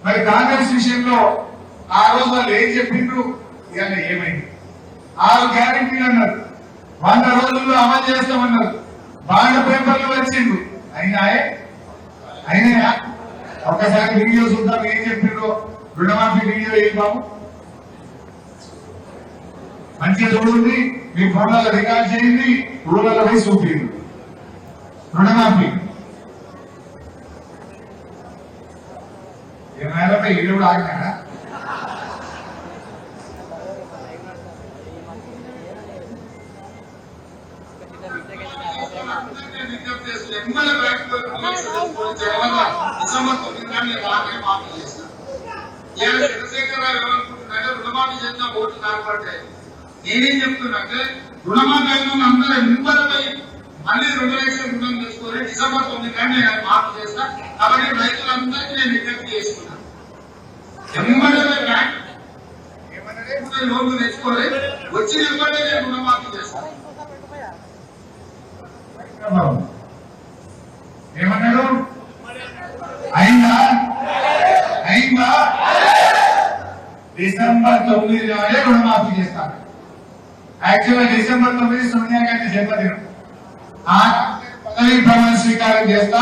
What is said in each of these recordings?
మరి కాంగ్రెస్ విషయంలో ఆ రోజు వాళ్ళు ఏం చెప్పిండ్రు, ఇవాళ ఏమైంది? 6 గ్యారెంటీలు అన్నారు, 100 రోజుల్లో అమలు చేస్తామన్నారు, బాండ్ పేపర్లు వచ్చిండ్రు, అయినా ఒకసారి వీడియో చూద్దాం ఏం చెప్పిండ్రు. రుణమాఫీ వీడియో ఏం బాబు మంచిగా చూడండి, మీ ఫోన్లలో రికార్డ్ చేయండి, ఊళ్ళలో పోయి చూపిండు రుణమాఫీ. ఏమైనా ఇల్లు కూడా ఆగినాడా? రుణమాఫీ చేసిన ఓట్లు కాకపోతాయి. నేనేం చెప్తున్నా రుణమాఫీ అయిన అందరూ నింబలపై మళ్ళీ 2 లక్షల రుణం తీసుకొని డిసెంబర్ 9 కానీ నేను మాఫీ చేస్తా. కాబట్టి రైతులందరికీ నేను విజ్ఞప్తి చేసుకున్నాను, లోన్లు తెచ్చుకోవాలి, వచ్చిన వెంబడే నేను రుణమాఫీ చేస్తాను. ఏమన్నాడు? అయిందా? డిసెంబర్ 9 నాడే రుణమాఫీ చేస్తాను. యాక్చువల్గా డిసెంబర్ 9 సోనియా గాంధీ జన్మదినం. ఆ పదవి ప్రమాణ స్వీకారం చేస్తా,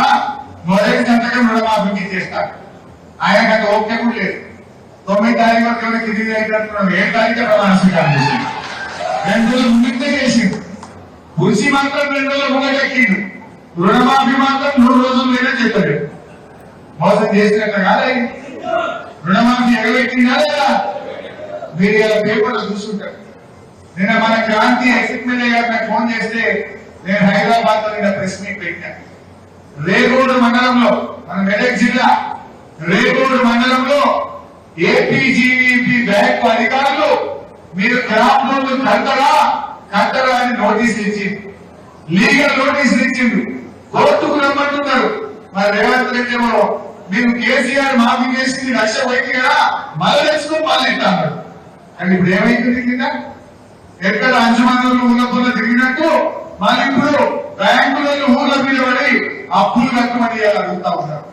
మొదటి సంతకం రుణమాఫీకి చేస్తాను. ఆయనకు అది ఓకే కూడా లేదు. 9 తారీఖు వరకు కింది అయినట్టున్నాం, 7 తారీఖు ప్రమాణ స్వీకారం చేసింది. 2 రోజులు ముందే చేసింది. కృషి మాత్రం 2 రోజులు ముంగెక్కిండు, రుణమాఫీ మాత్రం 3 రోజులు నేనే చెప్పాడు. మోసం చేసినట్టు కాదా? రుణమాఫీ ఎగబెట్టిందా లేదా? మీరు ఇలా పేపర్లు చూస్తుంటారు. నిన్న మన క్రాంతి ఎమ్మెల్యే గారు నాకు ఫోన్ చేస్తే నేను హైదరాబాద్ లో నిన్న ప్రెస్ మీట్ పెట్టాను. రేగోడు మండలంలో, మన మెదక్ జిల్లా రేగోడు మండలంలో ఏపీజీవీపీ బ్యాంక్ అధికారులు మీరు క్రాప్ లోన్లు కట్టరా అని నోటీసులు ఇచ్చింది, లీగల్ నోటీసులు ఇచ్చిండు, కోర్టుకు రమ్మంటున్నారు. మరి రేవంత్ రెడ్డి ఏమో మీరు కేసీఆర్ మాఫీ చేసింది 1 లక్ష పోయింది కదా, మళ్ళీ తెచ్చుకో మళ్ళీ అన్నారు. కానీ ఇప్పుడు ఏమైతుంది? కింద ఎక్కడ అంచుమందులు ఊళ్ళ తిరిగినట్టు మళ్ళీ ఇప్పుడు బ్యాంకులలో ఊళ్ళ మీద పడి అప్పులు కట్టమని అడుగుతా ఉన్నారు.